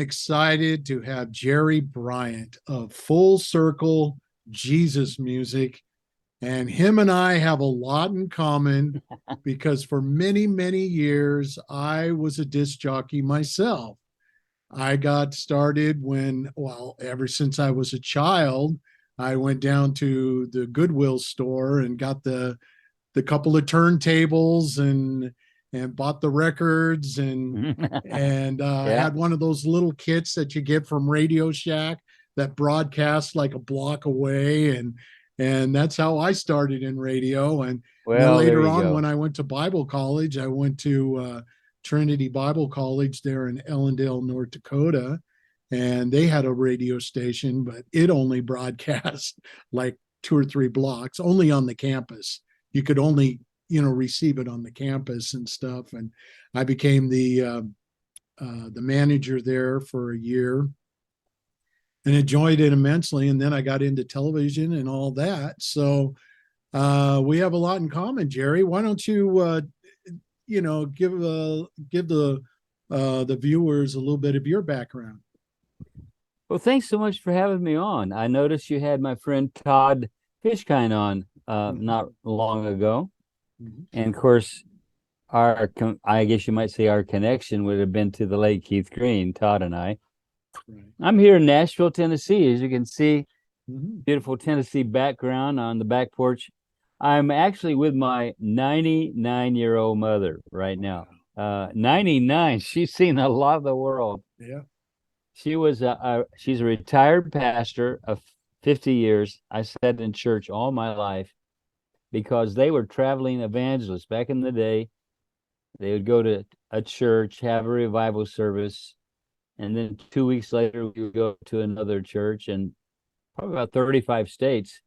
excited to have Jerry Bryant of Full Circle Jesus Music. And him and I have a lot in common because for many, many years, I was a disc jockey myself. I got started ever since I was a child, I went down to the Goodwill store and got the couple of turntables and bought the records and Yeah. had one of those little kits that you get from Radio Shack that broadcasts like a block away and that's how I started in radio and then Well, there later you on go. when I went to Bible college I went to Trinity Bible College there in Ellendale, North Dakota, and they had a radio station but it only broadcast like two or three blocks only on the campus. You could only receive it on the campus and stuff. And I became the manager there for a year and enjoyed it immensely. And then I got into television and all that. So we have a lot in common, Jerry. Why don't you give the viewers a little bit of your background? Well, thanks so much for having me on. I noticed you had my friend Todd Fishkind on not long ago. Mhm. And of course, I guess you might say our connection would have been to the late Keith Green, Todd and I. Right. I'm here in Nashville, Tennessee. As you can see, Mm-hmm. beautiful Tennessee background on the back porch. I'm actually with my 99-year-old mother right now. 99. She's seen a lot of the world. Yeah. She's a retired pastor of 50 years. I sat in church all my life because they were traveling evangelists back in the day. They would go to a church, have a revival service, and then 2 weeks later we would go to another church, and probably about 35 states.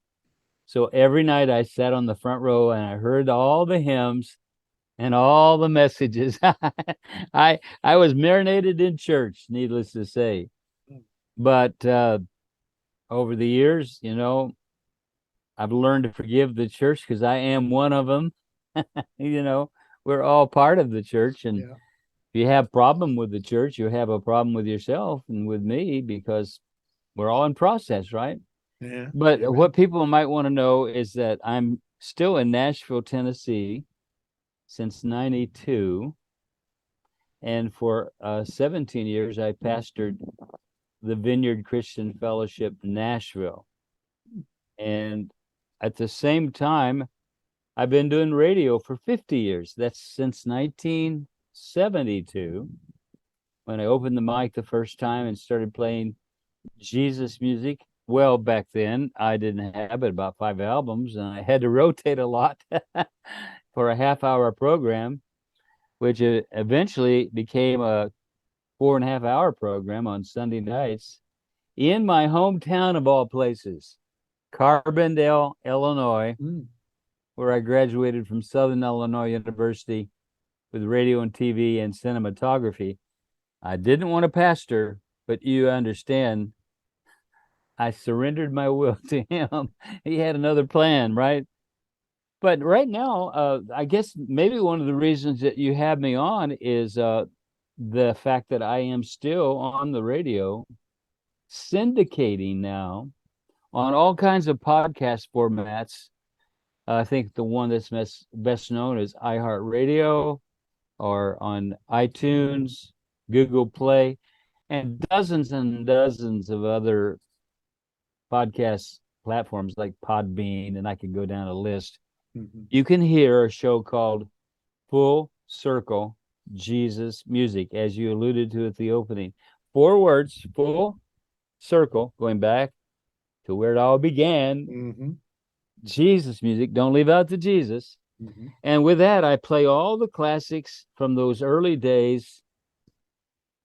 So every night I sat on the front row and I heard all the hymns and all the messages. I was marinated in church, needless to say. But over the years, I've learned to forgive the church because I am one of them. We're all part of the church, and Yeah. if you have problem with the church, you have a problem with yourself and with me because we're all in process, right? Yeah. But Amen. what people might want to know is that I'm still in Nashville, Tennessee since 92. And for 17 years, I pastored the Vineyard Christian Fellowship Nashville. And at the same time, I've been doing radio for 50 years. That's since 1972, when I opened the mic the first time and started playing Jesus music. Well, back then, I didn't have but about 5 albums, and I had to rotate a lot for a half-hour program, which eventually became a 4.5-hour program on Sunday nights in my hometown of all places, Carbondale, Illinois, where I graduated from Southern Illinois University with radio and TV and cinematography. I didn't want to pastor, but you understand, I surrendered my will to him. He had another plan, right? But right now, I guess maybe one of the reasons that you have me on is the fact that I am still on the radio, syndicating now on all kinds of podcast formats. I think the one that's best known is iHeartRadio, or on iTunes, Google Play, and dozens of other podcast platforms like Podbean, and I could go down a list. Mhm. You can hear a show called Full Circle Jesus Music, as you alluded to at the opening. 4 words, full circle, going back to where it all began. Mhm. Jesus music. Don't leave out the Jesus. Mhm. And with that, I play all the classics from those early days.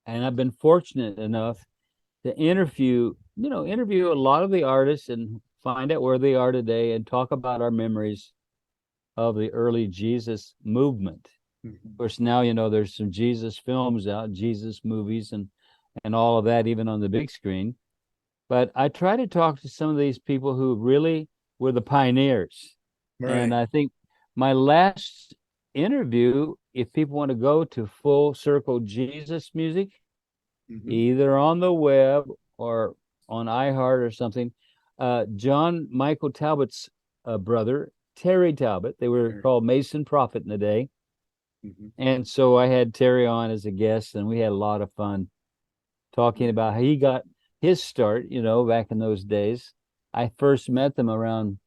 And I've been fortunate enough to interview a lot of the artists and find out where they are today and talk about our memories of the early Jesus movement. Mhm. Of course, now, there's some Jesus films out, Jesus movies, and all of that, even on the big screen. But I try to talk to some of these people who really were the pioneers. And Right. I think my last interview, if people want to go to Full Circle Jesus Music, Mhm. either on the web or on iHeart or something. John Michael Talbot's brother, Terry Talbot, they were There. called Mason Prophet in the day. Mhm. And so I had Terry on as a guest, and we had a lot of fun talking Yeah. about how he got his start, back in those days. I first met them around,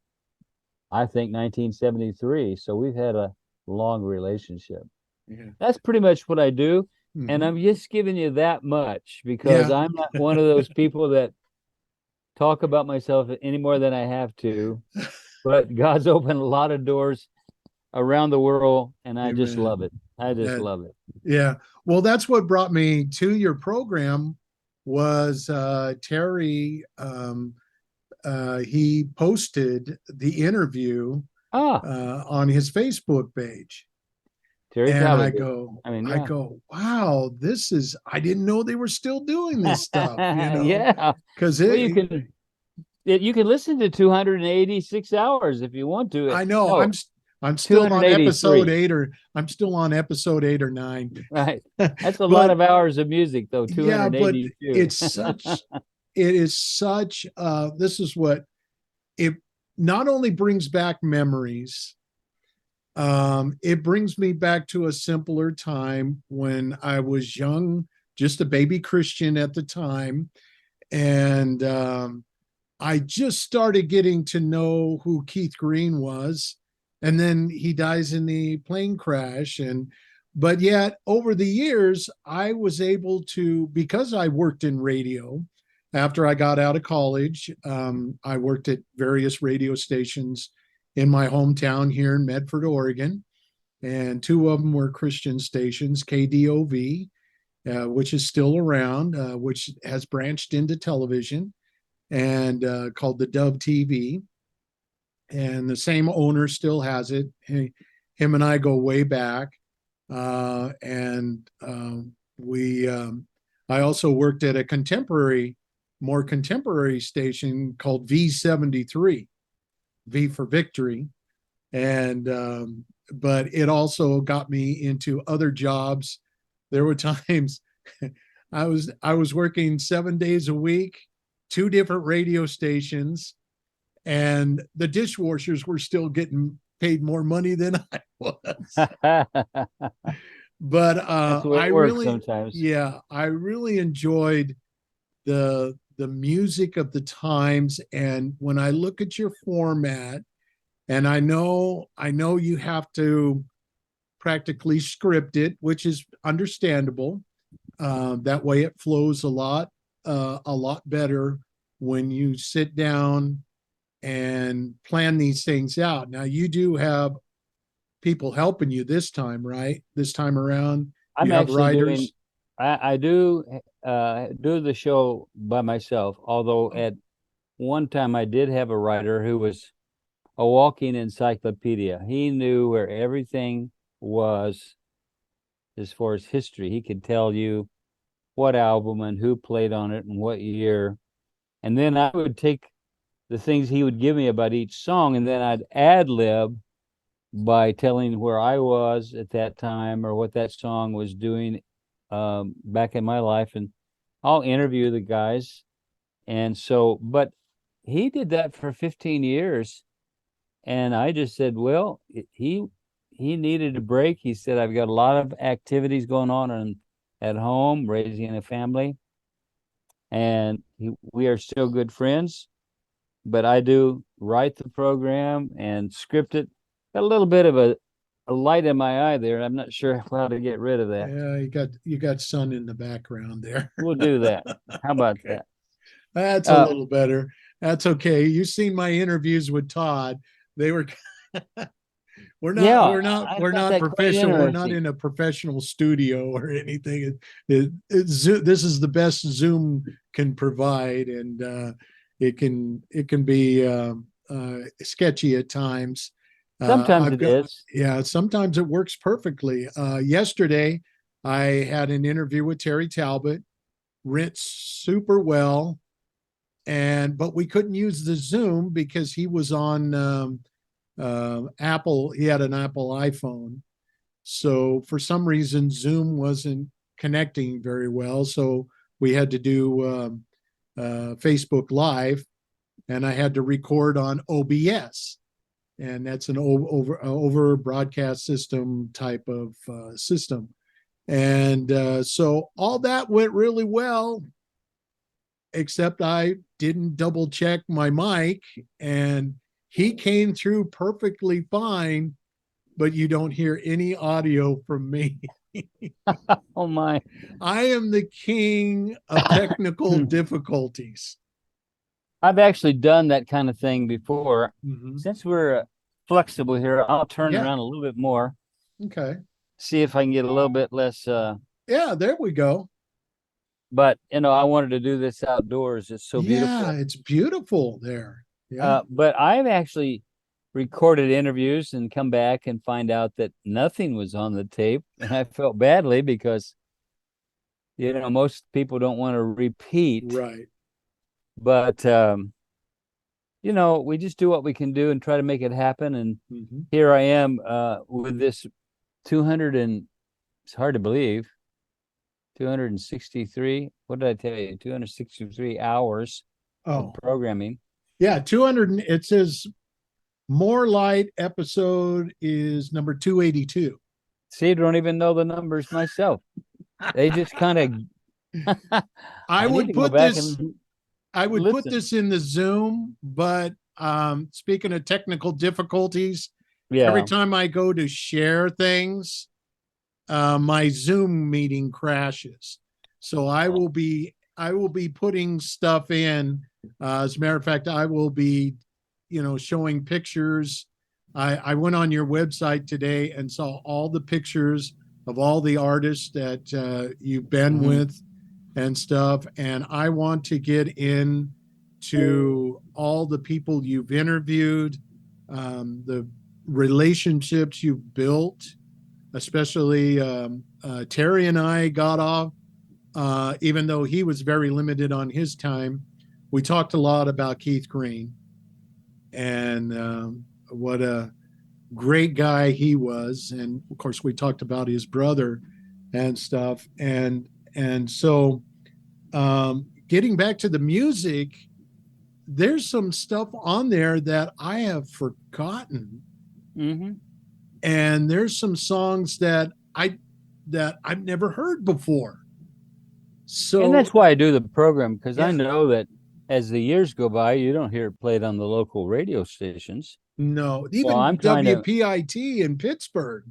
I think, 1973. So we've had a long relationship. Yeah. That's pretty much what I do. And Mhm. I'm just giving you that much because Yeah. I'm not one of those people that talk about myself any more than I have to. But God's opened a lot of doors around the world, and I just Amen. love it. I just That, love it. yeah. Well, that's what brought me to your program was Terry. He posted the interview Ah, on his Facebook page. Terry And Talbot did. I mean, I yeah. go, wow, I didn't know they were still doing this stuff, Yeah. because Well, you can listen to 286 hours if you want to. I know No, I'm still on episode 283. 8 or I'm still on episode 8 or 9. Right. That's a lot But of hours of music, though. yeah, but 282. it's such, it is such, this is what it not only brings back memories, it brings me back to a simpler time when I was young, just a baby Christian at the time. And I just started getting to know who Keith Green was. And then he dies in the plane crash. But yet over the years, I was able to, because I worked in radio after I got out of college, I worked at various radio stations in my hometown here in Medford, Oregon. And two of them were Christian stations, KDOV, which is still around, which has branched into television, and called the Dove TV. And the same owner still has it. Him and I go way back. And we, I also worked at a more contemporary station called V73, V for Victory. And, but it also got me into other jobs. There were times I was working 7 days a week, two different radio stations, and the dishwashers were still getting paid more money than I was. But That's the way it works sometimes. I really enjoyed the music of the times. And when I look at your format, and I know you have to practically script it, which is understandable. That way, it flows a lot better when you sit down and plan these things out. Now, you do have people helping you this time, right? This time around, I'm you have actually doing, writers. I do the show by myself, although at one time I did have a writer who was a walking encyclopedia. He knew where everything was as far as history. He could tell you what album and who played on it and what year. And then I would take the things he would give me about each song, and then I'd ad lib by telling where I was at that time or what that song was doing back in my life. And I'll interview the guys. And so, but he did that for 15 years. And I just said, well, he needed a break. He said, I've got a lot of activities going on at home, raising a family. And we are still good friends. But I do write the program and script it. Got a little bit of a light in my eye there. I'm not sure how to get rid of that. Yeah, you got sun in the background there. We'll do that. How about Okay, that? that's a Uh, little better. That's okay. You've seen my interviews with Todd. They were we're not yeah, we're not I we're found not that quite professional. We're not interesting. in a professional studio or anything. This is the best Zoom can provide, and it can be sketchy at times. Sometimes I've it got is. Yeah. Sometimes it works perfectly. Yesterday, I had an interview with Terry Talbot. Went super well, and but we couldn't use the Zoom because he was on Apple. He had an Apple iPhone, so for some reason Zoom wasn't connecting very well. So we had to do Facebook Live, and I had to record on OBS, and that's an over broadcast system type of system. And so all that went really well, except I didn't double check my mic, and he came through perfectly fine, but you don't hear any audio from me. Oh my. I am the king of technical difficulties. I've actually done that kind of thing before. Mm-hmm. Since we're flexible here, I'll turn Yeah. around a little bit more, Okay. see if I can get a little bit less. Yeah, there we go. But I wanted to do this outdoors. It's so beautiful. Yeah, it's beautiful there. Yeah. But I've actually recorded interviews and come back and find out that nothing was on the tape, and I felt badly because most people don't want to repeat. Right. But we just do what we can do and try to make it happen. And Mm-hmm. here I am with this 200 and it's hard to believe 263. What did I tell you? 263 hours of programming. Yeah, 200. It says More Light episode is number 282. See, I don't even know the numbers myself. They just kind of. I would put this. I would listen. put this in the Zoom, but speaking of technical difficulties, every time I go to share things, my Zoom meeting crashes. So I will be putting stuff in. As a matter of fact, I will be, showing pictures. I went on your website today and saw all the pictures of all the artists that you've been with and stuff. And I want to get in to all the people you've interviewed, the relationships you've built, especially Terry and I got off, even though he was very limited on his time. We talked a lot about Keith Green and what a great guy he was. And of course, we talked about his brother and stuff. And so getting back to the music, there's some stuff on there that I have forgotten. Mm-hmm. And there's some songs that I've never heard before. So, and that's why I do the program, because I know that as the years go by, you don't hear it played on the local radio stations. No, even WPIT in Pittsburgh,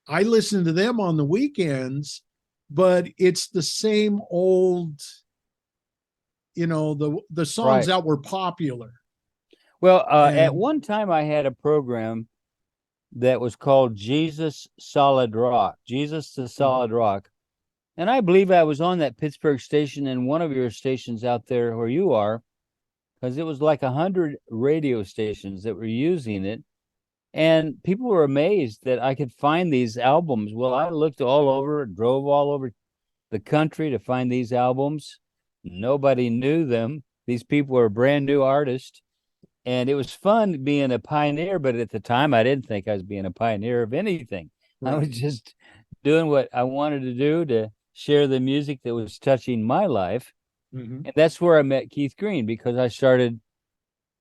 I listen to them on the weekends, but it's the same old, the songs that were popular. Well, at one time I had a program that was called Jesus Solid Rock, Jesus the Solid Rock. And I believe I was on that Pittsburgh station and one of your stations out there where you are, because it was like 100 radio stations that were using it. And people were amazed that I could find these albums. Well, I looked all over, drove all over the country to find these albums. Nobody knew them. These people were brand new artists. And it was fun being a pioneer, but at the time I didn't think I was being a pioneer of anything. Right. I was just doing what I wanted to do to share the music that was touching my life. Mm-hmm. And that's where I met Keith Green, because I started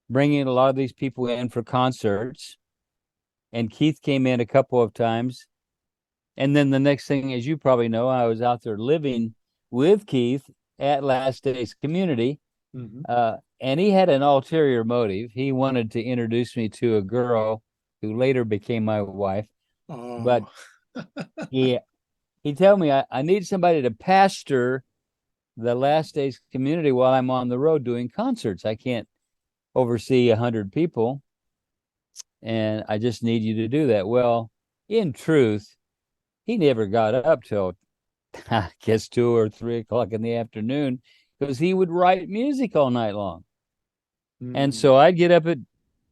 bringing a lot of these people in for concerts. And Keith came in a couple of times. And then the next thing, as you probably know, I was out there living with Keith at Last Days Community. Mm-hmm. And he had an ulterior motive. He wanted to introduce me to a girl who later became my wife. Oh. But he told me I need somebody to pastor the Last Days Community while I'm on the road doing concerts. I can't oversee 100 people, and I just need you to do that. Well, in truth, he never got up till, I guess, 2 or 3 o'clock in the afternoon, because he would write music all night long. And so I'd get up at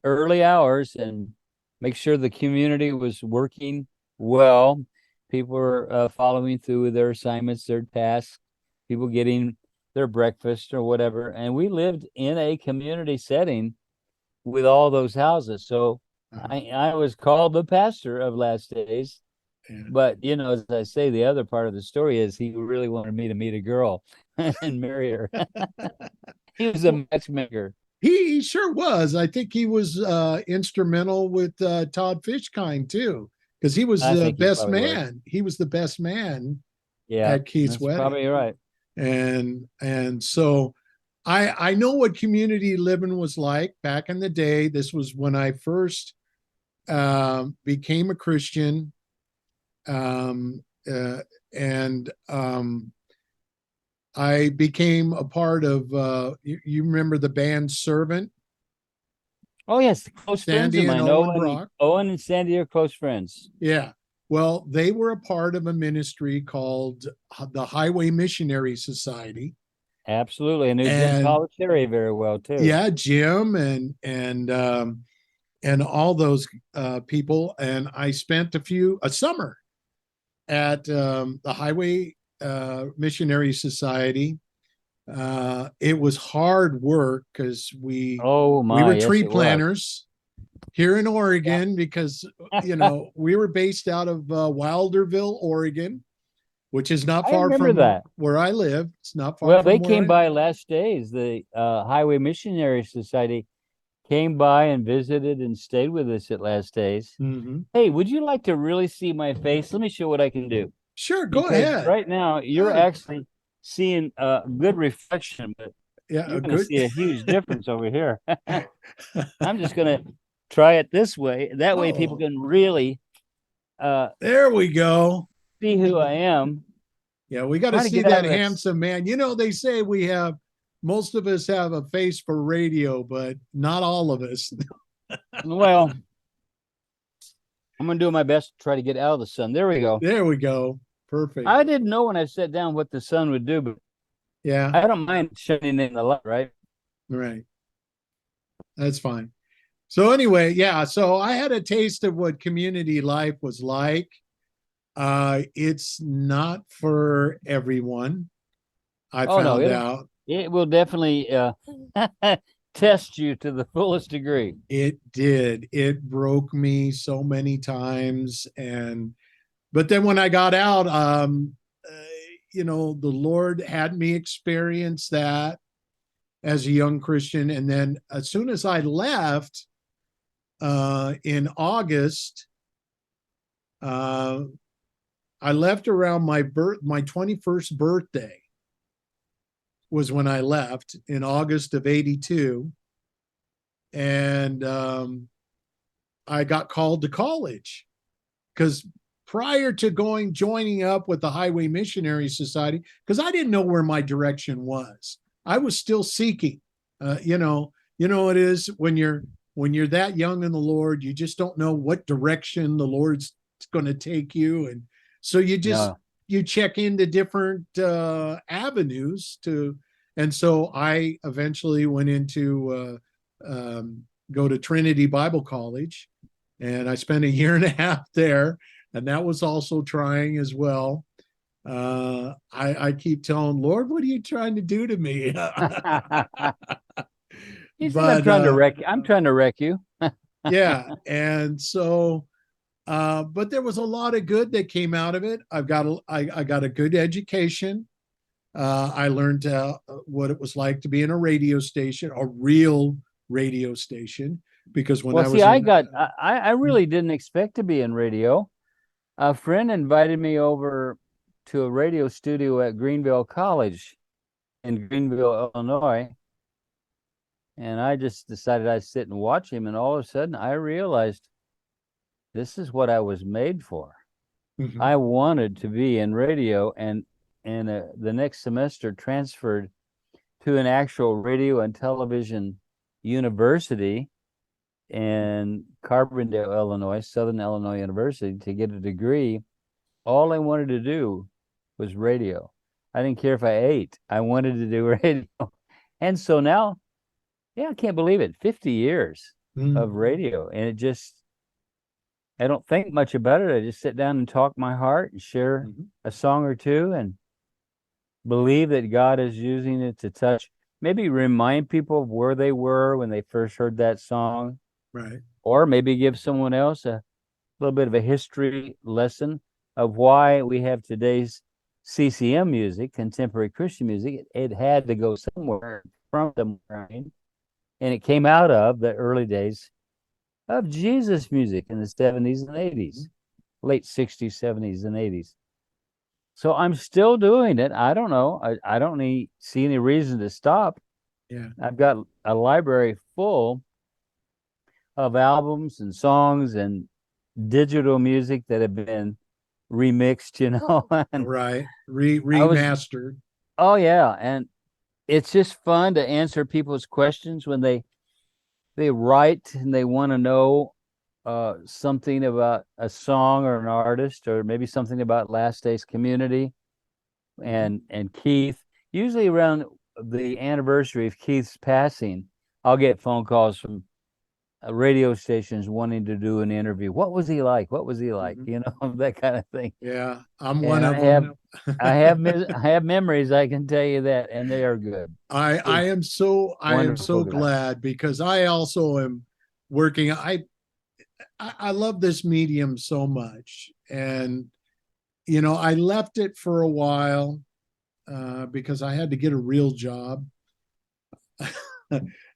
early hours and make sure the community was working well. People were following through with their assignments, their tasks, people getting their breakfast or whatever. And we lived in a community setting with all those houses. So I was called the pastor of Last Days. But as I say, the other part of the story is he really wanted me to meet a girl and marry her. He was a Well, matchmaker. he sure was. I think he was instrumental with Todd Fishkind too, because he was I the think he best probably was. man. He was the best man Yeah, at Keith's that's wedding. probably right. And so I know what community living was like back in the day. This was when I first became a Christian, um, and I became a part of. You remember the band Servant? Oh yes, close friends of Sandy and mine. Owen Brock. Owen and Sandy are close friends. Yeah. Well, they were a part of a ministry called the Highway Missionary Society. Absolutely. I knew Jim And Polidori very well too. yeah, Jim and all those people. And I spent a summer at the Highway Missionary Society. It was hard work because Oh we my, were yes tree it was. planters here in Yeah. Oregon because we were based out of Wilderville, Oregon, which is not I far remember from that. where I live. It's not far Well, from they where came I. by last days. The Highway Missionary Society came by and visited and stayed with us at last days. Mhm. Hey, would you like to really see my face? Let me show what I can do. Sure, go Because ahead. right now you're Oh, actually seeing a good reflection, but yeah, you're a going to good. see a huge difference over here. I'm just going to try it this way. That way people Oh, can really uh, there we go. see who I am. Yeah, we got to Trying to see get out that of this. handsome man. They say most of us have a face for radio, but not all of us. Well, I'm going to do my best to try to get out of the sun. There we go. There we go. Perfect. I didn't know when I sat down what the sun would do, but Yeah, I don't mind shining in the light, right? right. That's fine. So anyway, yeah, so I had a taste of what community life was like. It's not for everyone, I Oh no, found out. it will definitely test you to the fullest degree. It did. It broke me so many times. But then when I got out, the Lord had me experience that as a young Christian. And then as soon as I left in August, uh, I left around my 21st birthday was when I left in August of 82. And I got called to college because prior to joining up with the Highway Missionary Society, because I didn't know where my direction was. I was still seeking. It is when you're that young in the Lord, you just don't know what direction the Lord's going to take you, and so No. you check into different avenues to. And so I eventually went into go to Trinity Bible College, and I spent a year and a half there, and that was also trying as well. I keep telling Lord, what are you trying to do to me? He says But I'm trying to wreck you. yeah, and so but there was a lot of good that came out of it. I got a good education. I learned what it was like to be in a radio station, a real radio station, because when Well, I see, was in. I really didn't expect to be in radio. A friend invited me over to a radio studio at Greenville College in Greenville, Illinois. And I just decided I'd sit and watch him. And all of a sudden I realized this is what I was made for. Mhm. I wanted to be in radio, and the next semester transferred to an actual radio and television university in Carbondale, Illinois, Southern Illinois University, to get a degree. All I wanted to do was radio. I didn't care if I ate. I wanted to do radio. And so now, yeah, I can't believe it. 50 years of radio. And I don't think much about it. I just sit down and talk my heart and share a song or two and believe that God is using it to touch, maybe remind people of where they were when they first heard that song, Right. or maybe give someone else a little bit of a history lesson of why we have today's CCM music, contemporary Christian music. It had to go somewhere from somewhere, and it came out of the early days of Jesus music in the 70s and 80s, late 60s, 70s, and 80s. So I'm still doing it. I don't know. I don't see any reason to stop. Yeah. I've got a library full of albums and songs and digital music that have been remixed, and Right. I was, Remastered. oh yeah, and it's just fun to answer people's questions when they write and they want to know something about a song or an artist, or maybe something about Last Days Community and Keith. Usually around the anniversary of Keith's passing, I'll get phone calls from radio stations wanting to do an interview. What was he like? What was he like? That kind of thing. Yeah. I'm one And of them. I have memories. I can tell you that, and they are good. I Good, am so wonderful guy. glad, because I also am working. I love this medium so much, and I left it for a while because I had to get a real job.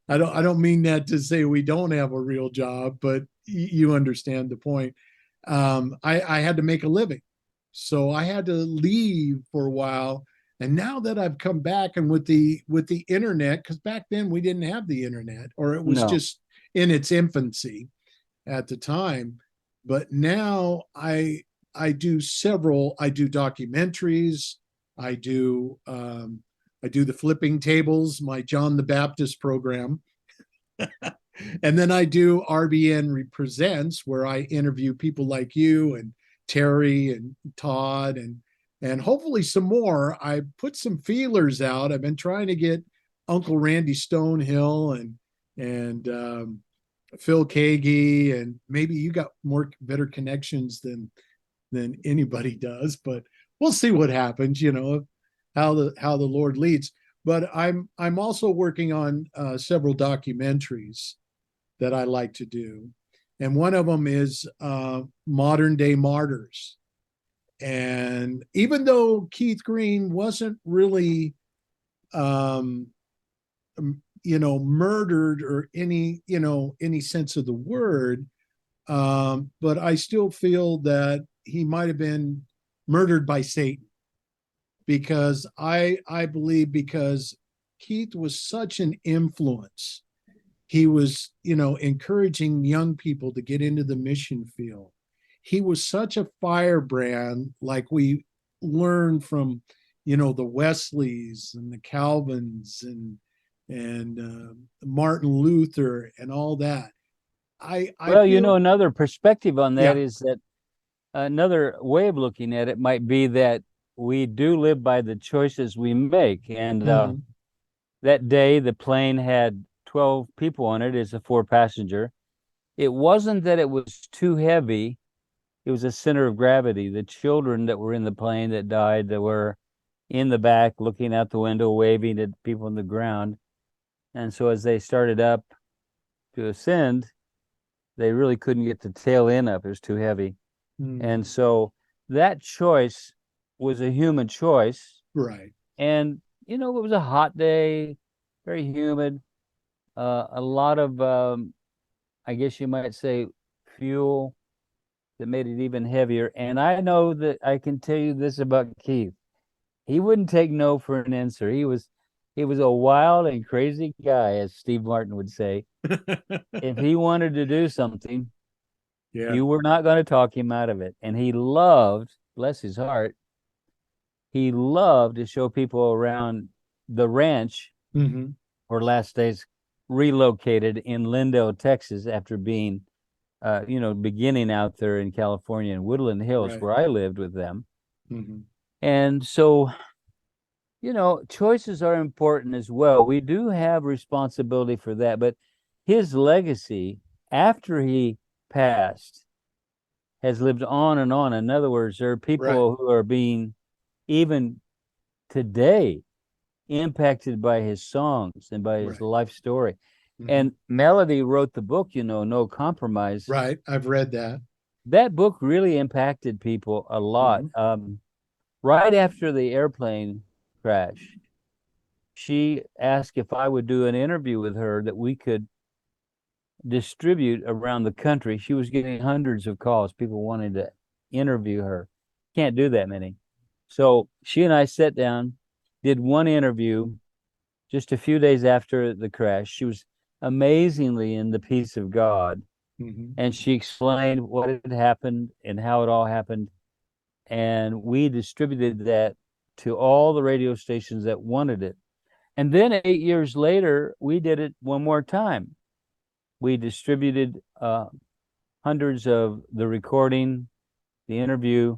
I don't mean that to say we don't have a real job, but you understand the point. I had to make a living, so I had to leave for a while. And now that I've come back, and with the internet, because back then we didn't have the internet, or it was No. just in its infancy at the time. But now I do documentaries. I do I do the flipping tables, my John the Baptist program. And then I do RBN Presents, where I interview people like you and Terry and Todd, and hopefully some more. I put some feelers out. I've been trying to get Uncle Randy Stonehill and Phil Kagi, and maybe you got better connections than anybody does, but we'll see what happens, how the Lord leads. But I'm also working on several documentaries that I like to do, and one of them is Modern Day Martyrs. And even though Keith Green wasn't really, um, murdered, or any sense of the word, but I still feel that he might have been murdered by Satan, because I believe, because Keith was such an influence. He was, encouraging young people to get into the mission field. He was such a firebrand, like we learned from, the Wesleys and the Calvins and Martin Luther and all that. I Well, feel, another perspective on that yeah. is that another way of looking at it might be that we do live by the choices we make. And Mhm. that day, the plane had 12 people on it as a 4-passenger. It wasn't that it was too heavy. It was a center of gravity. The children that were in the plane that died, that were in the back looking out the window, waving at people on the ground. And so as they started up to ascend, they really couldn't get the tail end up. It was too heavy. And so that choice was a human choice. Right. And, it was a hot day, very humid, a lot of, I guess you might say, fuel that made it even heavier. And I know that I can tell you this about Keith. He wouldn't take no for an answer. He was a wild and crazy guy, as Steve Martin would say. If he wanted to do something, Yeah. you were not going to talk him out of it. And he loved, bless his heart, he loved to show people around the ranch Mm-hmm. where Last Days relocated in Lindale, Texas, after being, beginning out there in California in Woodland Hills, Right. where I lived with them. Mm-hmm. And so, choices are important as well. We do have responsibility for that, but his legacy after he passed has lived on and on. In other words, there are Right. people who are being, even today, impacted by his songs and by his Right. life story. Mm-hmm. And Melody wrote the book, No Compromise. Right. I've read that. that book really impacted people a lot. Right after the airplane crash, she asked if I would do an interview with her that we could distribute around the country. She was getting hundreds of calls, people wanting to interview her. Can't do that many. So she and I sat down, did one interview just a few days after the crash. She was amazingly in the peace of God. And she explained what had happened and how it all happened. And we distributed that to all the radio stations that wanted it. And then 8 years later, we did it one more time. We distributed hundreds of the recording, the interview,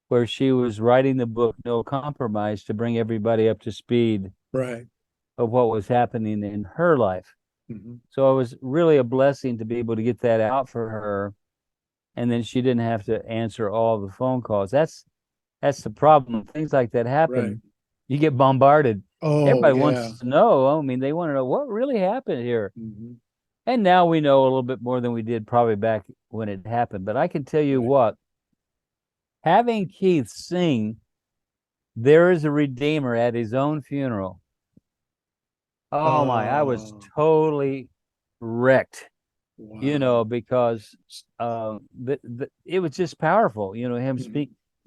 where she was writing the book, No Compromise, to bring everybody up to speed Right. of what was happening in her life. So it was really a blessing to be able to get that out for her. And then she didn't have to answer all the phone calls. That's the problem. Things like that happen. Right. You get bombarded. Oh, Everybody yeah. wants to know. I mean, they want to know what really happened here. And now we know a little bit more than we did probably back when it happened. But I can tell you what, having Keith sing "There is a Redeemer" at his own funeral. Oh my, I was totally wrecked. Wow. You know, because it was just powerful, you know, him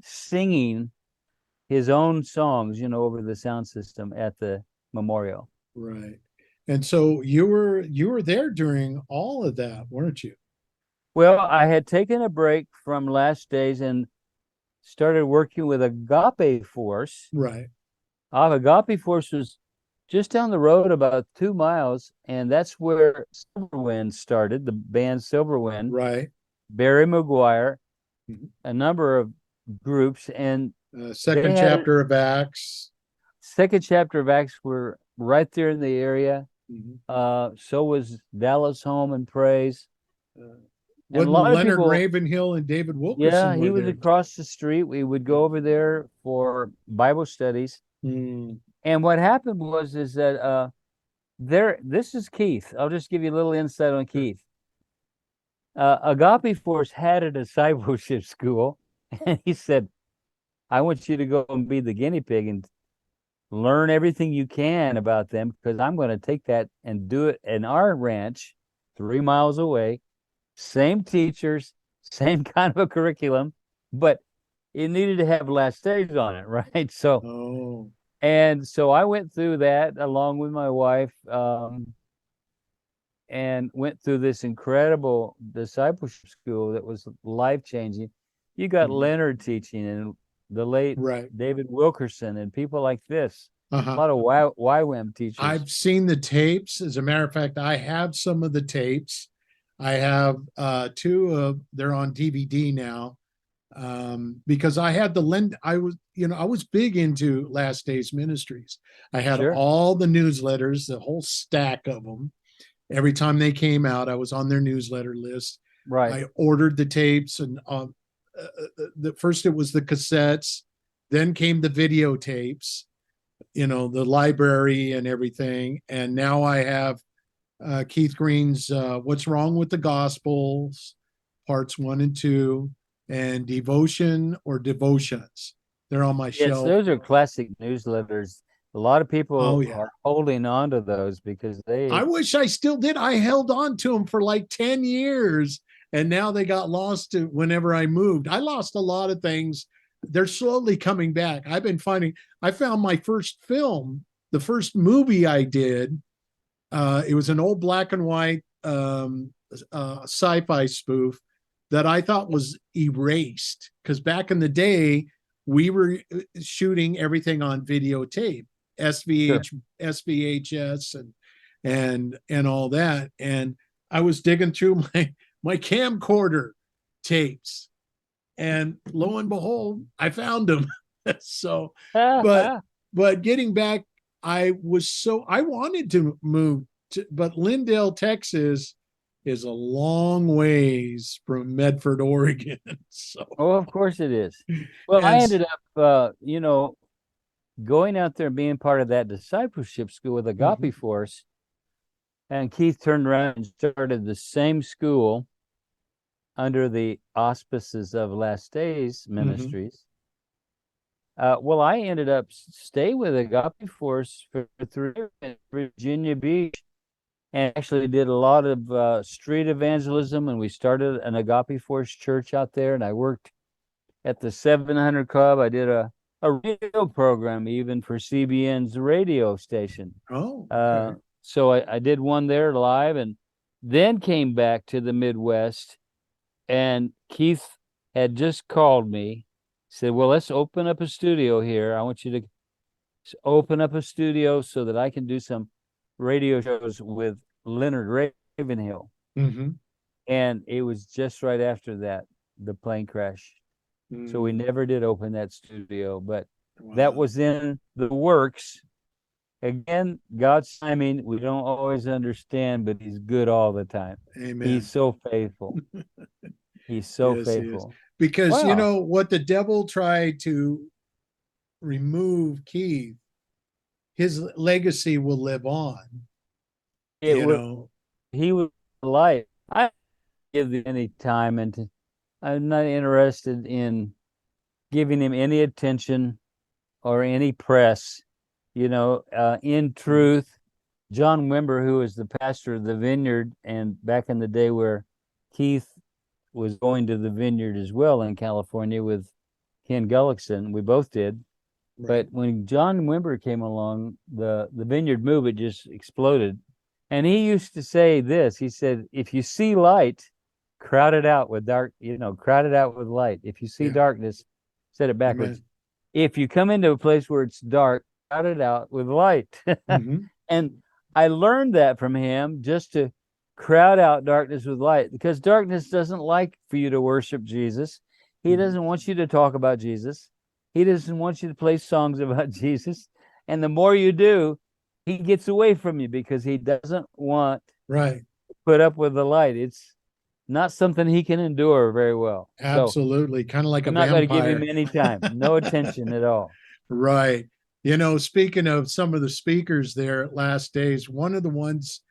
singing his own songs, you know, over the sound system at the memorial. Right. And so you were there during all of that, weren't you? Well, I had taken a break from Last Days and started working with Agape Force. Right. Agape Force was just down the road about 2 miles, and that's where Silverwind started, the band Silverwind. Right. Barry McGuire, a number of groups, and second chapter of Acts. Second chapter of Acts were right there in the area. So was Dallas Home and Praise. Wasn't Leonard Ravenhill and David Wilkerson? Yeah, he was across the street. We would go over there for Bible studies. And what happened was that this is Keith. I'll just give you a little insight on Keith. Agape Force had a discipleship school, and he said, I want you to go and be the guinea pig and learn everything you can about them, because I'm going to take that and do it in our ranch 3 miles away. Same teachers, same kind of a curriculum, but it needed to have Last Days on it, right? So, and so I went through that along with my wife, and went through this incredible discipleship school that was life-changing. You got Leonard teaching, and the late David Wilkerson, and people like this. A lot of YWAM teachers. I've seen the tapes. As a matter of fact, I have some of the tapes. I have two. They're on DVD now, because I had I was big into Last Days Ministries. I had all the newsletters, the whole stack of them. Every time they came out, I was on their newsletter list. Right. I ordered the tapes, and first it was the cassettes, then came the videotapes, you know, the library and everything. And now I have Keith Green's What's Wrong with the Gospels, parts 1 and 2, and Devotion or Devotions. They're on my shelf. Yes, those are classic newsletters. A lot of people are holding on to those because I wish I still did. I held on to them for like 10 years, and now they got lost whenever I moved. I lost a lot of things. They're slowly coming back. I found my first film, the first movie I did. It was an old black and white sci-fi spoof that I thought was erased, because back in the day, we were shooting everything on videotape, SVHS and all that. And I was digging through my camcorder tapes, and lo and behold, I found them. So, but getting back, I wanted to move but Lindale, Texas is a long ways from Medford, Oregon. So, of course it is. Well, I ended up, going out there and being part of that discipleship school with Agape Force. And Keith turned around and started the same school under the auspices of Last Days Hmm. Ministries. Well, I ended up staying with Agape Force for 3 years in Virginia Beach, and actually did a lot of street evangelism. And we started an Agape Force church out there. And I worked at the 700 Club. I did a radio program even for CBN's radio station. Oh, Uh, okay. so I did one there live, and then came back to the Midwest. And Keith had just called me, said, "Well, let's open up a studio here. I want you to open up a studio so that I can do some radio shows with Leonard Ravenhill." Hmm. And it was just right after that the plane crash. So we Mm, never did open that studio, but that wow. was in the works. Again, God's timing, we don't always understand, but he's good all the time. He's Amen. so faithful. He's so Yes, he is. faithful. Because you Wow. know what the devil tried to remove Keith, his legacy will live on. It You was know, he was life. I give him any time, and I'm not interested in giving him any attention or any press. In truth, John Wimber, who was the pastor of the Vineyard, and back in the day where Keith was going to the Vineyard as well in California with Ken Gullickson, we both did. right. But when John Wimber came along, the Vineyard movement just exploded. And he used to say this. He said, if you see light, crowd it out with dark, crowd it out with light. If you see Yeah. darkness, said it backwards. Amen. If you come into a place where it's dark, crowd it out with light. Hmm. And I learned that from him, just to crowd out darkness with light, because darkness doesn't like for you to worship Jesus. He Hmm. doesn't want you to talk about Jesus. He doesn't want you to play songs about Jesus. And the more you do, he gets away from you because he doesn't want Right. to put up with the light. It's not something he can endure very well. So Absolutely. Kind of like a I'm not going to give him vampire. any time, no attention at all. Right. You know, speaking of some of the speakers there at Last Days, one of the ones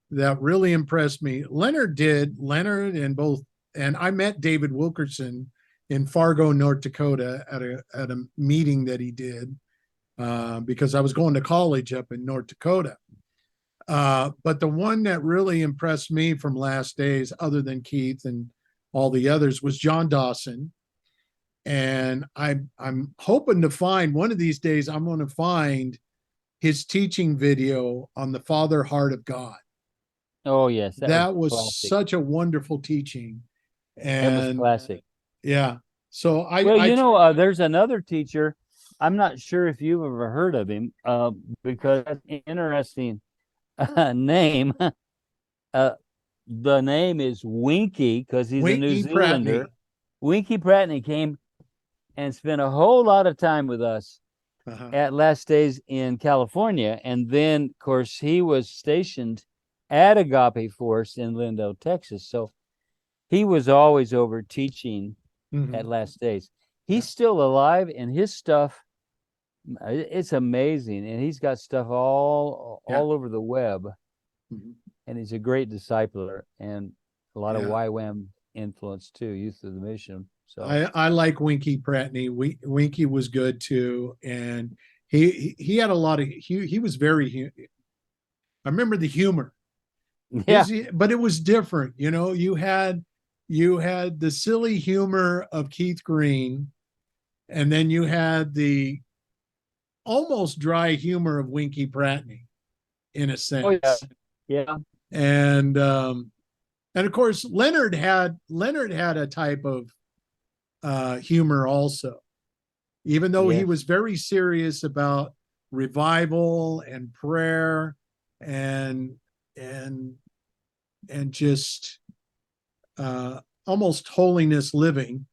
that really impressed me, Leonard and both, and I met David Wilkerson in Fargo, North Dakota at a meeting that he did because I was going to college up in North Dakota. But the one that really impressed me from Last Days, other than Keith and all the others, was John Dawson. And I'm hoping to find one of these days. I'm going to find his teaching video on the Father Heart of God. Oh, yes, that was That was classic. such a wonderful teaching, That was and classic. yeah. So Well, I there's another teacher. I'm not sure if you've ever heard of him, because that's an interesting name. Uh, the name is Winky because he's a New Winky Zealander. Pratney. Winky Pratney came and spent a whole lot of time with us Uh-huh. at Last Days in California. And then, of course, he was stationed at Agape Force in Lindale, Texas. So he was always over teaching at Mm-hmm. Last Days. Yeah. He's still alive, and his stuff, it's amazing. And he's got stuff all Yeah. over the web. Mm-hmm. And he's a great discipler and a lot of Yeah. YWAM influence too, Youth of the Mission. So I like Winky Pratney. Winky was good too, and he had a lot of he was very. I remember the humor. yeah, But it was different. You know, you had the silly humor of Keith Green, and then you had the almost dry humor of Winky Pratney, in a oh yeah, sense. yeah, And of course Leonard had a type of humor also, even though he yes, was very serious about revival and prayer and and and just almost holiness living.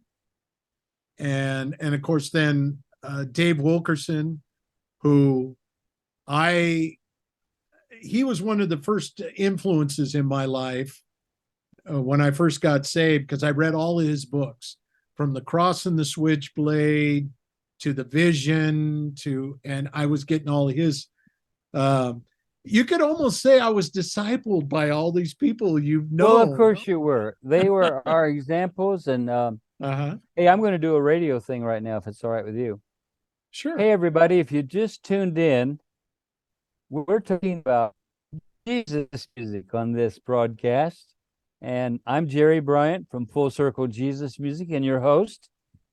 And of course then Dave Wilkerson, who I he was one of the first influences in my life when I first got saved, because I read all of his books, from The Cross and the Switchblade to The Vision and I was getting all of his. you could almost say I was discipled by all these people you've Well, of known. course you were. They were our examples. And Uh-huh. hey, I'm going to do a radio thing right now, if it's all right with you. Sure. Hey, everybody, if you just tuned in, we're talking about Jesus music on this broadcast. And I'm Jerry Bryant from Full Circle Jesus Music, and your host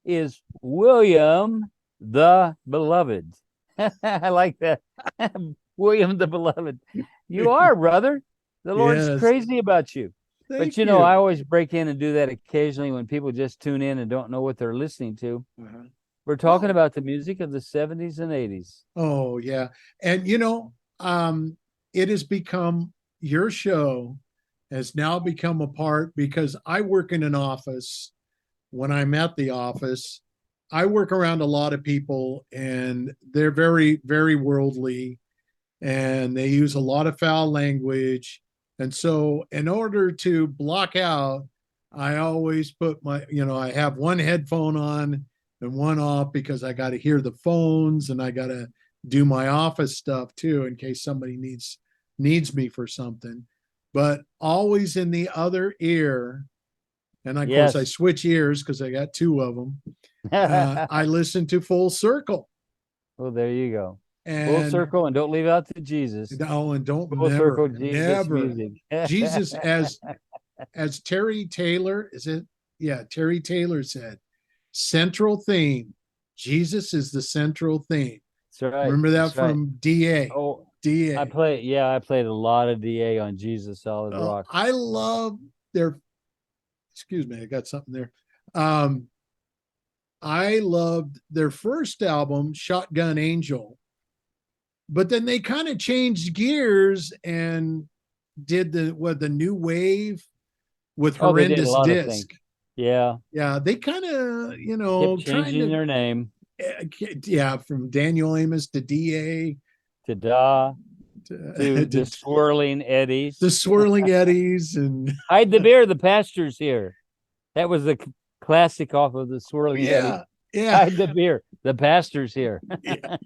is William the Beloved. I like that. William the Beloved. You are, brother. The Lord's Yes. crazy about you. But Thank you know, I you. always break in and do that occasionally when people just tune in and don't know what they're listening to. Uh-huh. We're talking Well, about the music of the 70s and 80s. oh yeah. And it has become your show has now become a part because I work in an office. When I'm at the office, I work around a lot of people and they're very, very worldly and they use a lot of foul language. And so, in order to block out, I always put I have one headphone on and one off because I got to hear the phones and I got to do my office stuff too in case somebody needs me for something. But always in the other ear, and of course I Yes. switch ears because I got two of them. I Well, listen to Full Circle, there you go. Full and circle, and don't leave out the Jesus. oh, and don't Full circle, Jesus never music. Jesus as Terry Taylor is it? Yeah, Terry Taylor said, central theme. Jesus is the central theme. That's right. Remember that That's right. from DA. Oh, DA. I played a lot of DA on Jesus Solid Oh, Rock. I love their. Excuse me, I got something there. Um, I loved their first album, Shotgun Angel, but then they kind of changed gears and did the new wave with Oh, they did a horrendous lot of things. disc. Yeah. Yeah, they kind of Kept trying changing to their name yeah, from Daniel Amos to Da to Da to the to swirling eddies. the swirling eddies and Hide the beer, the pastor's here. That was the classic off of the swirling eddies. yeah, yeah, Hide the beer, the pastor's here. yeah.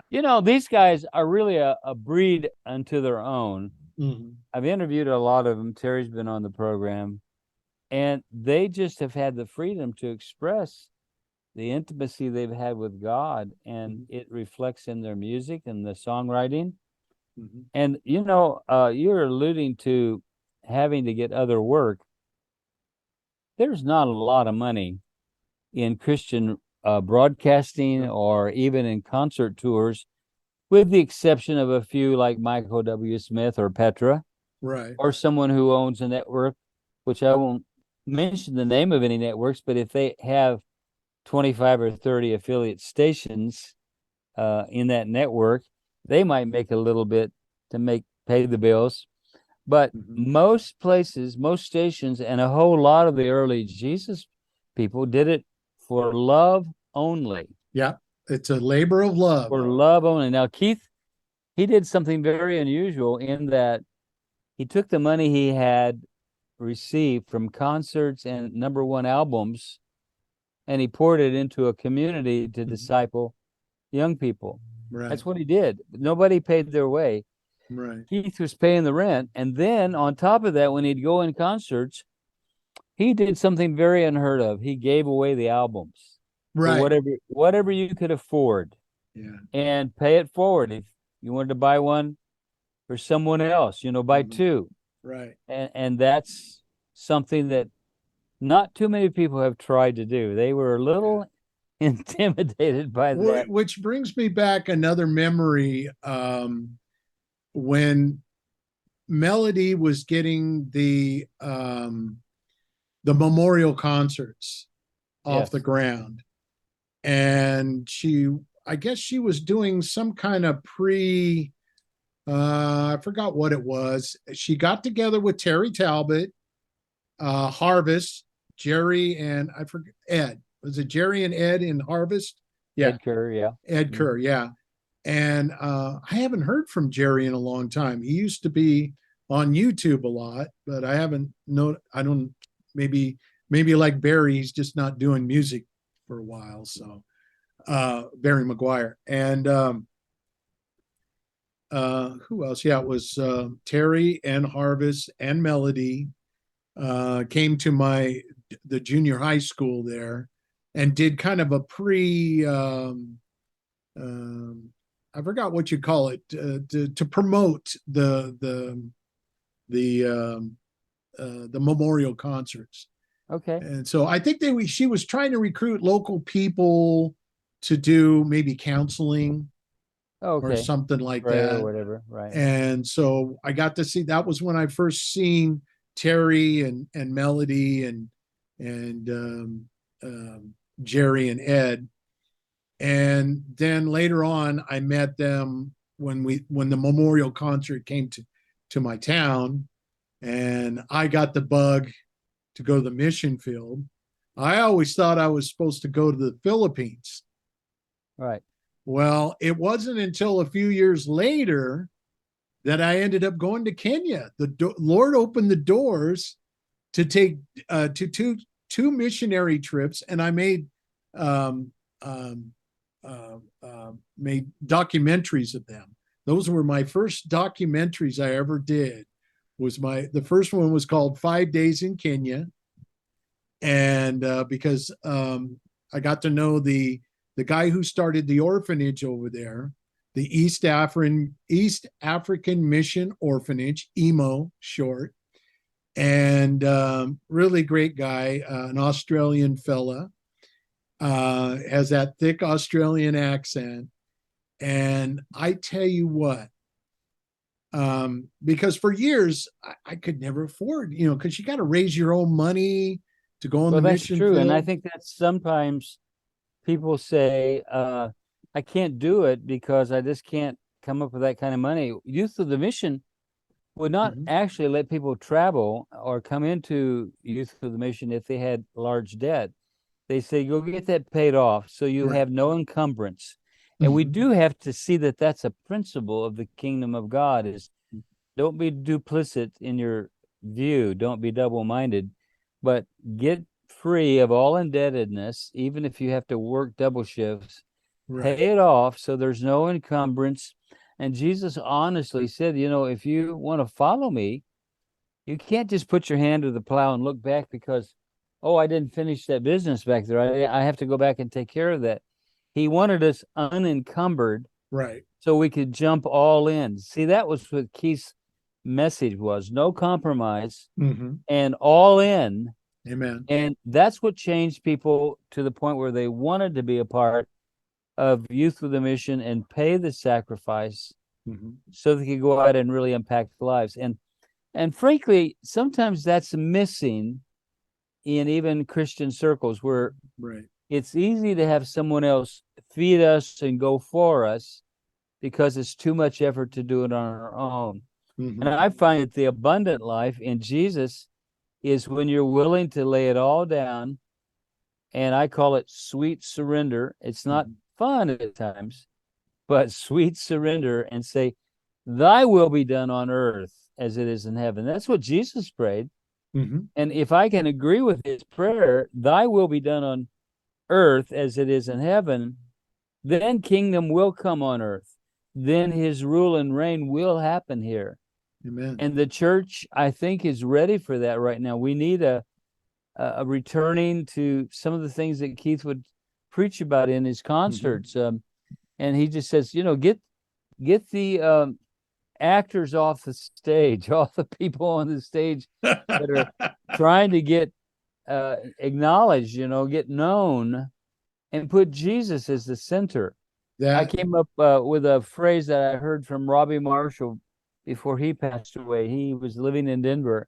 You know, these guys are really a breed unto their own. Mhm. I've interviewed a lot of them. Terry's been on the program, and they just have had the freedom to express the intimacy they've had with God, and it reflects in their music and the songwriting. Mhm. And you know, you're alluding to having to get other work. There's not a lot of money in Christian broadcasting or even in concert tours, with the exception of a few like Michael W. Smith or Petra, Right. or someone who owns a network, which I won't mention the name of any networks, but if they have 25 or 30 affiliate stations in that network, they might make a little bit to pay the bills. But Mhm. most places, most stations, and a whole lot of the early Jesus people did it for love only. Yeah, it's a labor of love. For love only. Now, Keith, he did something very unusual in that he took the money he had received from concerts and number one albums, and he poured it into a community to disciple young people. Right. That's what he did. Nobody paid their way. Right. Keith was paying the rent. And then on top of that, when he'd go in concerts, he did something very unheard of. He gave away the albums for Right. whatever you could afford, Yeah. and pay it forward. If you wanted to buy one for someone else, buy Mhm. two. Right. And that's something that not too many people have tried to do. They were a little intimidated by that. Which brings me back another memory. When Melody was getting the memorial concerts off the Yes. ground, and I guess she was doing some kind of I forgot what it was. She got together with Terry Talbot, Harvest, Jerry, and I forget Ed. Was it Jerry and Ed in Harvest? Yeah, Ed Kerr, yeah. Ed Kerr, yeah. And I haven't heard from Jerry in a long time. He used to be on YouTube a lot, but I haven't known. I don't. Maybe like Barry, he's just not doing music for a while. So Barry McGuire, and who else? Yeah, it was Terry and Harvest and Melody came to the junior high school there and did kind of a um, I forgot what you call it to promote the memorial concerts. Okay. And so I think she was trying to recruit local people to do maybe counseling or Okay. something like Prayer or that. whatever. Right. And so I got to see, that was when I first seen Terry and Melody and Jerry and Ed. And then later on, I met them when the memorial concert came to my town, and I got the bug to go to the mission field. I always thought I was supposed to go to the Philippines. Right. Well, it wasn't until a few years later that I ended up going to Kenya. The Lord opened the doors to take to two missionary trips, and I um, um, made documentaries of them. Those were my first documentaries I ever did. The first one was called 5 Days in Kenya, and because I got to know the guy who started the orphanage over there, the East African Mission Orphanage, EMO short, and really great guy, an Australian fella, has that thick Australian accent, and I tell you what, because for years I could never afford, because you got to raise your own money to go on Well, the that's mission true. And I field. think that sometimes people say, I can't do it because I just can't come up with that kind of money. Youth of the Mission would not Mhm. actually let people travel or come into Youth of the Mission if they had large debt. They say, go get that paid off so you Right. have no encumbrance. And we Mhm. do have to see that that's a principle of the kingdom of God is don't be duplicit in your view, don't be double-minded, but get free of all indebtedness, even if you have to work double shifts, pay Right. it off so there's no encumbrance. And Jesus honestly said, if you want to follow me, you can't just put your hand to the plow and look back because, oh, I didn't finish that business back there. I have to go back and take care of that. He wanted us unencumbered Right. so we could jump all in. See, that was what Keith's message was: no compromise Mhm. and all in. Amen. And that's what changed people to the point where they wanted to be a part of Youth with a Mission and pay the sacrifice Mhm. so they could go out and really impact lives. And frankly, sometimes that's missing in even Christian circles where Right. it's easy to have someone else feed us and go for us because it's too much effort to do it on our own. And Mhm. I find that the abundant life in Jesus is when you're willing to lay it all down. And I call it sweet surrender. It's not Mhm. fun at times, but sweet surrender and say, thy will be done on earth as it is in heaven. That's what Jesus prayed. Mhm. And if I can agree with his prayer, thy will be done on earth as it is in heaven, then kingdom will come on earth. Then his rule and reign will happen here. Amen. And the church, I think, is ready for that right now. We need a returning to some of the things that Keith would preach about in his Mhm. concerts. And he just says, get the actors off the stage, all the people on the stage that are trying to get acknowledged, get known, and put Jesus as the center. I That. came up with a phrase that I heard from Robbie Marshall before he passed away. He was living in Denver,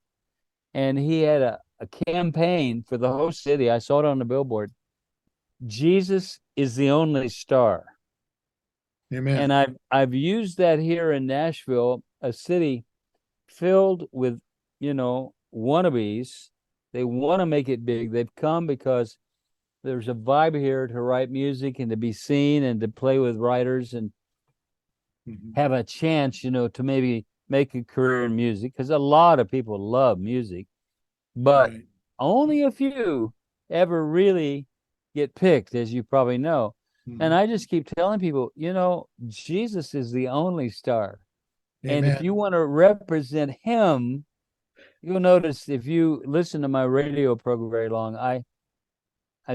and he had a campaign for the whole city. I saw it on the billboard. Jesus is the only star. And Amen. I've used that here in Nashville, a city filled with, wannabes. They want to make it big. They've come because there's a vibe here to write music and to be seen and to play with writers and Mhm. have a chance, to maybe make a career in music because a lot of people love music, but Right. only a few ever really get picked, as you probably know. And Mhm. I just keep telling people, Jesus is the only star. And if Amen. you want to represent him, you'll notice if you listen to my radio program very long, I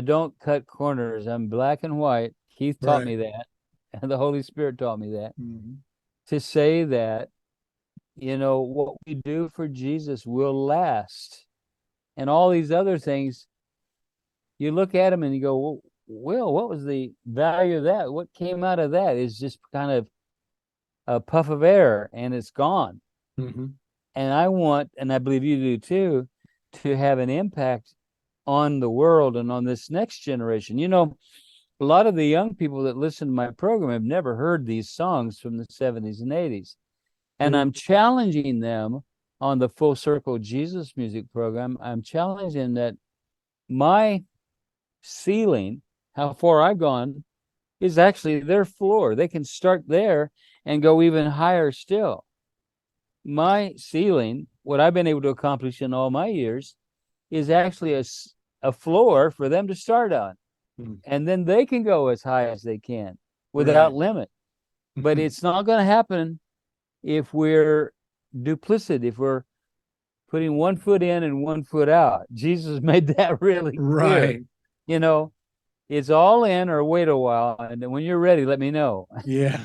don't cut corners. I'm black and white. Keith taught Right. me that, and the Holy Spirit taught me that, Mhm. to say that, what we do for Jesus will last. And all these other things, you look at them and you go, well, Will, what was the value of that? What came out of that is just kind of a puff of air and it's gone. Mhm. And I want, and I believe you do too, to have an impact on the world and on this next generation. A lot of the young people that listen to my program have never heard these songs from the 70s and 80s. And True. I'm challenging them on the Full Circle Jesus Music program. I'm challenging that my ceiling, how far I've gone, is actually their floor. They can start there and go even higher still. My ceiling, what I've been able to accomplish in all my years, is actually a floor for them to start on. Mhm. And then they can go as high as they can without Right. limit. But it's not going to happen if we're duplicit, if we're putting one foot in and one foot out. Jesus made that really clear. Right. You know, it's all in or wait a while. And when you're ready, let me know. Yeah.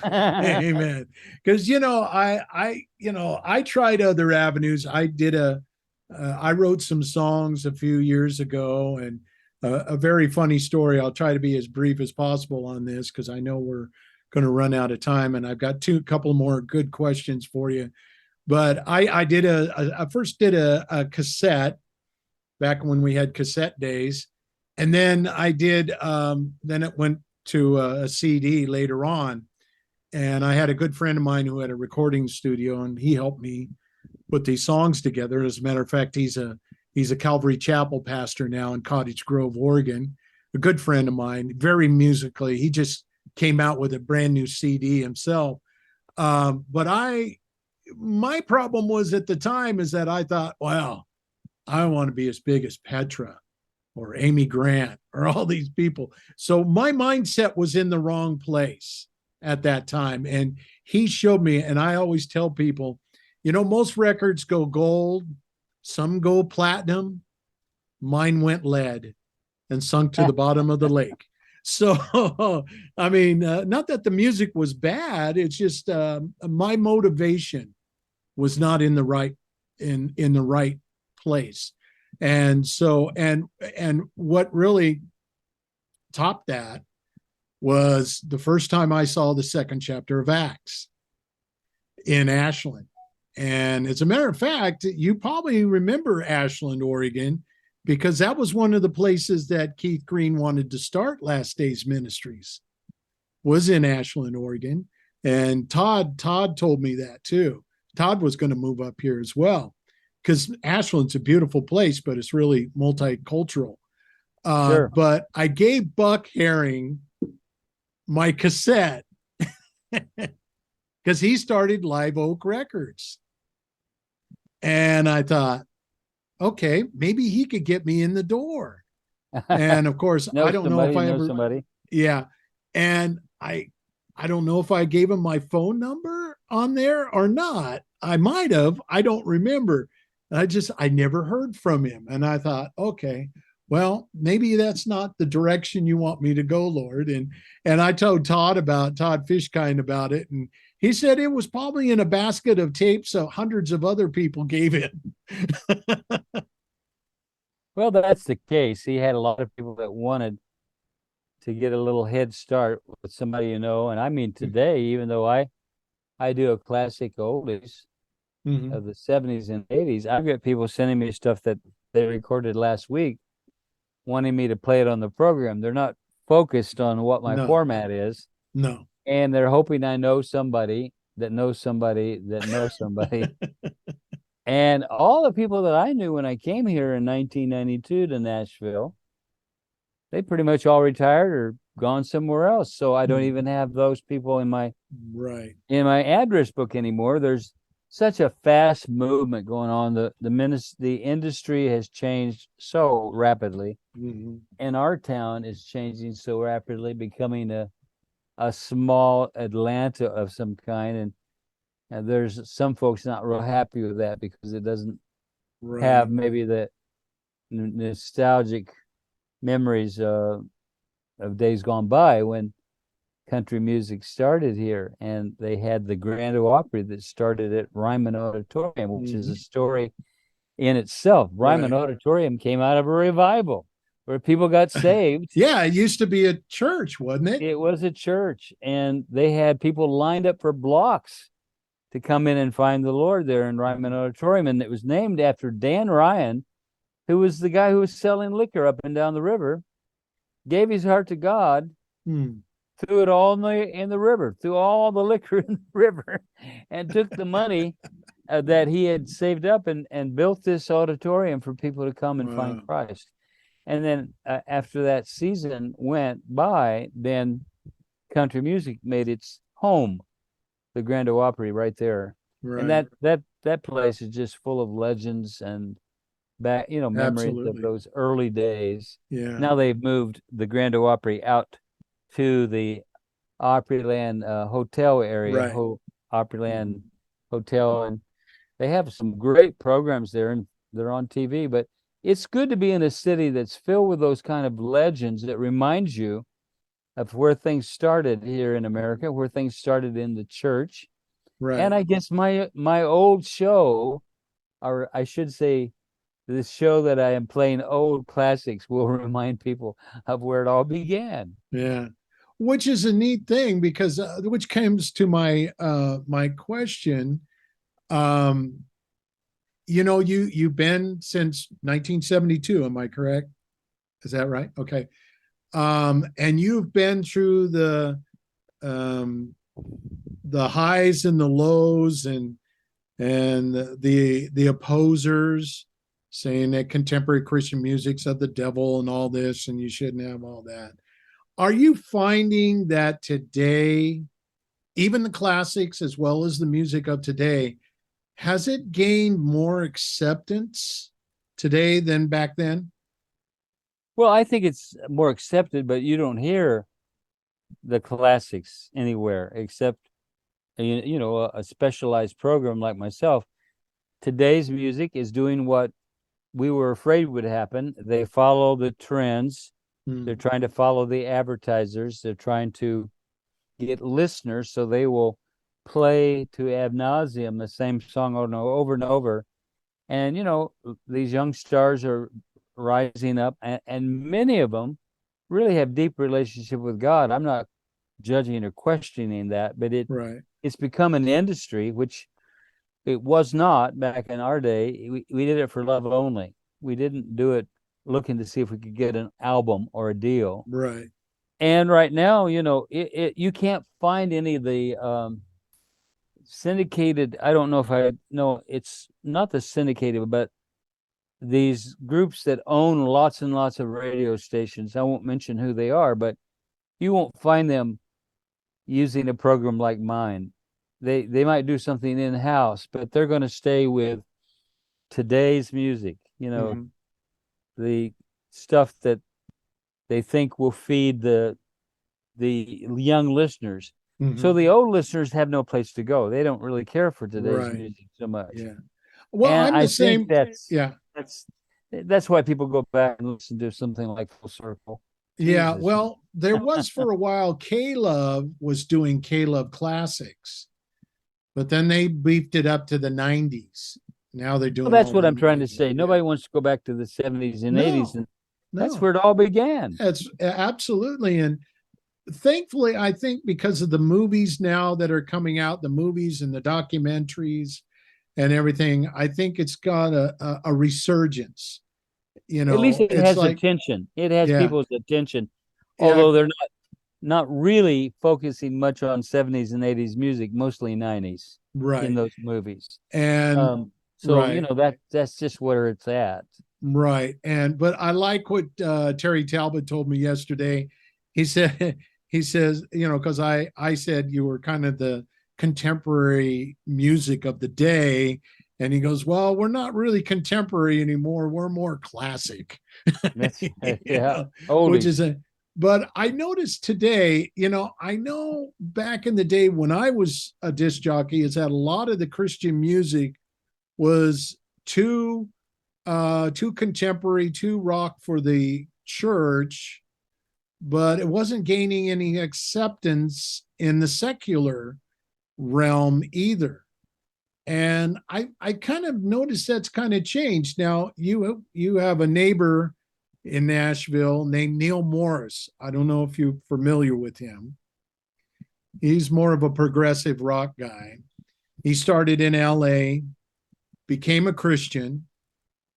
Amen. Because I tried other avenues. I wrote some songs a few years ago, and a very funny story. I'll try to be as brief as possible on this because I know we're going to run out of time, and I've got couple more good questions for you. But I first did a cassette back when we had cassette days, and then then it went to a CD later on. And I had a good friend of mine who had a recording studio, and he helped me put these songs together. As a matter of fact, he's a Calvary Chapel pastor now in Cottage Grove, Oregon. A good friend of mine, very musically. He just came out with a brand new CD himself. But my problem was at the time is that I thought, well, I want to be as big as Petra or Amy Grant or all these people. So my mindset was in the wrong place at that time. And he showed me, and I always tell people, most records go gold, some go platinum. Mine went lead and sunk to the bottom of the lake. So, I mean, not that the music was bad. It's just my motivation was not in the right in the right place. And so, and what really topped that was the first time I saw the second chapter of Acts in Ashland. And as a matter of fact, you probably remember Ashland, Oregon, because that was one of the places that Keith Green wanted to start Last Days Ministries, was in Ashland, Oregon. And Todd told me that too. Todd was going to move up here as well, because Ashland's a beautiful place, but it's really multicultural. Sure. But I gave Buck Herring my cassette because he started Live Oak Records. And I thought, okay, maybe he could get me in the door. And of course, I don't know if I ever, somebody. yeah. And I don't know if I gave him my phone number on there or not. I might have. I don't remember. I never heard from him. And I thought, okay, well, maybe that's not the direction you want me to go, Lord. And I told Todd Fishkind about it. And he said it was probably in a basket of tapes that hundreds of other people gave him. Well, that's the case. He had a lot of people that wanted to get a little head start with somebody, and I mean today, even though I do a classic oldies Mm-hmm. of the 70s and 80s, I've got people sending me stuff that they recorded last week wanting me to play it on the program. They're not focused on what my format is. No. And they're hoping I know somebody that knows somebody that knows somebody. And all the people that I knew when I came here in 1992 to Nashville, they pretty much all retired or gone somewhere else. So I don't even have those people in my address book anymore. There's such a fast movement going on. The industry has changed so rapidly, and our town is changing so rapidly, becoming a small Atlanta of some kind. And there's some folks not real happy with that because it doesn't Right. have maybe the nostalgic memories of days gone by when country music started here. And they had the Grand Ole Opry that started at Ryman Auditorium, which is a story in itself. Ryman Right. Auditorium came out of a revival where people got saved. Yeah, it used to be a church, wasn't it? It was a church, and they had people lined up for blocks to come in and find the Lord there in Ryman Auditorium. And it was named after Dan Ryan, who was the guy who was selling liquor up and down the river, gave his heart to God, threw it all in the river, threw all the liquor in the river, and took the money that he had saved up and built this auditorium for people to come and find Christ. And then after that season went by, then country music made its home, the Grand Ole Opry right there. Right. And that place is just full of legends and memories of Absolutely. those early days. Yeah. Now they've moved the Grand Ole Opry out to the Opryland hotel area, Right. Opryland Hotel, and they have some great programs there, and they're on TV. But it's good to be in a city that's filled with those kind of legends that reminds you of where things started here in America, where things started in the church. Right. And I guess my old show, or I should say, this show that I am playing old classics, will remind people of where it all began. Yeah. Which is a neat thing because which comes to my my question. You've been since 1972, am I correct? Is that right? Okay. And you've been through um the highs and the lows and the opposers saying that contemporary Christian music's of the devil and all this, and you shouldn't have all that. Are you finding that today, even the classics as well as the music of today, has it gained more acceptance today than back then? Well, I think it's more accepted, but you don't hear the classics anywhere except a specialized program like myself. Today's music is doing what we were afraid would happen. They follow the trends. They're trying to follow the advertisers. They're trying to get listeners, so they will play to ad nauseum the same song over and over. And these young stars are rising up, and many of them really have deep relationship with God. I'm not judging or questioning that, but it's become an industry, which it was not back in our day. We did it for love only. We didn't do it looking to see if we could get an album or a deal. Right. And right now, you can't find any of the syndicated. I don't know if I know, it's not the syndicated, but these groups that own lots and lots of radio stations. I won't mention who they are, but you won't find them using a program like mine. They might do something in-house, but they're going to stay with today's music, the stuff that they think will feed the young listeners. So the old listeners have no place to go. They don't really care for today's music so much. Yeah. Well, and I'm the I think same. that's why people go back and listen to something like Full Circle. Yeah. Jesus. Well, there was for a while, K-Love was doing K-Love classics, but then they beefed it up to the 90s. Now they're doing. Well, that's what I'm trying to say. Nobody wants to go back to the 70s and 80s, and that's where it all began. That's absolutely. And thankfully, I think because of the movies now that are coming out, the movies and the documentaries and everything, I think it's got a resurgence. At least it has attention. It has people's attention, although they're not really focusing much on 70s and 80s music, mostly 90s in those movies. And that's just where it's at. Right. But I like what Terry Talbot told me yesterday. He says, because I said you were kind of the contemporary music of the day. And he goes, well, we're not really contemporary anymore. We're more classic. Yeah. Which is but I noticed today, I know back in the day when I was a disc jockey, is that a lot of the Christian music was too contemporary, too rock for the church, but it wasn't gaining any acceptance in the secular realm either. And I kind of noticed that's kind of changed. Now you have a neighbor in Nashville named Neil Morris. I don't know if you're familiar with him. He's more of a progressive rock guy. He started in LA, became a Christian,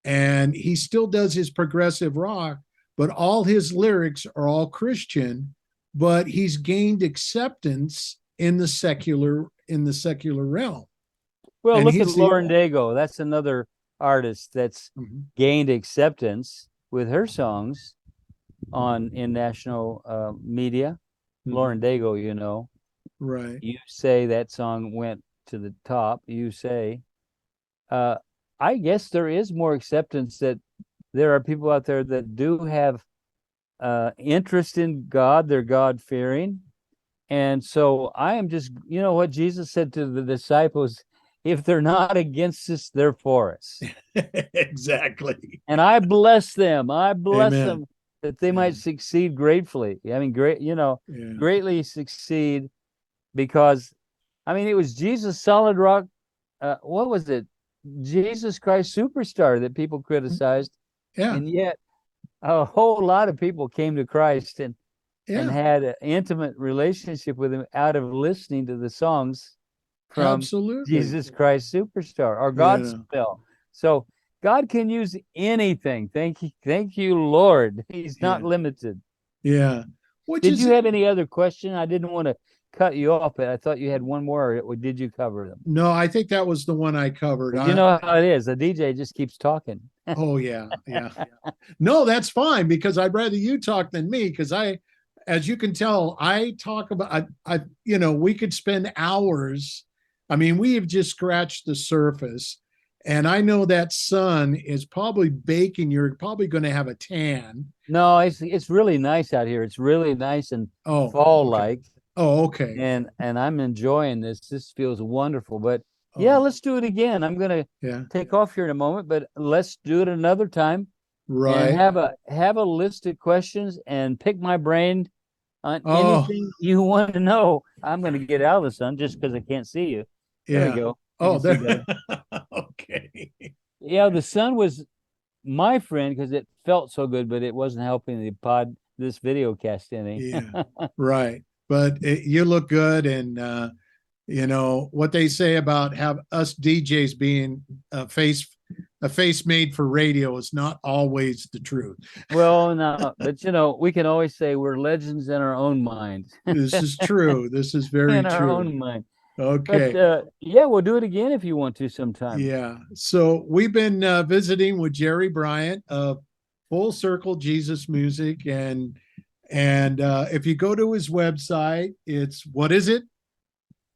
and he still does his progressive rock, but all his lyrics are all Christian, but he's gained acceptance in the secular realm. Well, And look at he's the Lauren Daigle. That's another artist that's gained acceptance with her songs in national media. Lauren Daigle, right. You Say, that song went to the top. You Say. I guess there is more acceptance that there are people out there that do have interest in God. They're God-fearing. And so I am just, what Jesus said to the disciples, if they're not against us, they're for us. Exactly. And I bless them. I bless Amen. them that they might succeed gratefully. I mean, greatly succeed, because, it was Jesus, solid rock. What was it? Jesus Christ Superstar that people criticized. Yeah. And yet a whole lot of people came to Christ and had an intimate relationship with him out of listening to the songs from Absolutely. Jesus Christ Superstar or Godspell. So God can use anything. Thank you, Lord. He's not limited. Yeah. Did you have any other question? I didn't want to cut you off, but I thought you had one more, or did you cover them? No, I think that was the one I covered. You know how it is. The DJ just keeps talking. Oh yeah. No, that's fine, because I'd rather you talk than me, because as you can tell, I talk about we could spend hours. I mean, we have just scratched the surface, and I know that sun is probably baking. You're probably going to have a tan. No, it's really nice out here. It's really nice and fall-like. Okay. Oh, okay. And I'm enjoying this. This feels wonderful. But yeah, let's do it again. I'm gonna take off here in a moment, but let's do it another time. Right. And have a list of questions and pick my brain on anything you want to know. I'm gonna get out of the sun just because I can't see you. There we go. Oh, there. Okay. Yeah, the sun was my friend because it felt so good, but it wasn't helping this video cast any. Yeah, right. But you look good, and what they say about have us DJs being a face made for radio is not always the truth. Well, no, but we can always say we're legends in our own mind. This is true. This is very in true. our own mind. Okay. But yeah, we'll do it again if you want to sometime. Yeah. So we've been visiting with Jerry Bryant of Full Circle Jesus Music, and if you go to his website, what is it?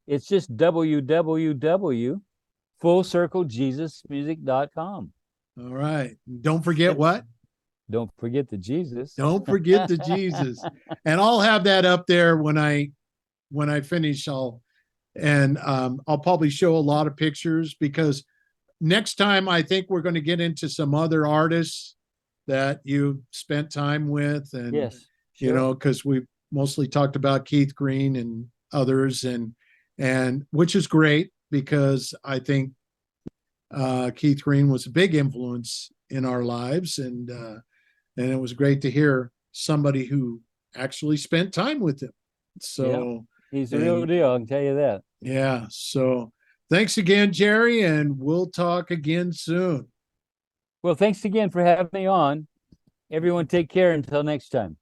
It's just www.fullcirclejesusmusic.com. All right. Don't forget what? Don't forget the Jesus. Don't forget the Jesus. And I'll have that up there when I finish. I'll probably show a lot of pictures, because next time I think we're going to get into some other artists that you spent time with, and yes, sure. Because we've mostly talked about Keith Green and others, and which is great, because I think Keith Green was a big influence in our lives, and it was great to hear somebody who actually spent time with him. So he's the real deal, I can tell you that. Yeah. So thanks again, Jerry, and we'll talk again soon. Well, thanks again for having me on. Everyone take care until next time.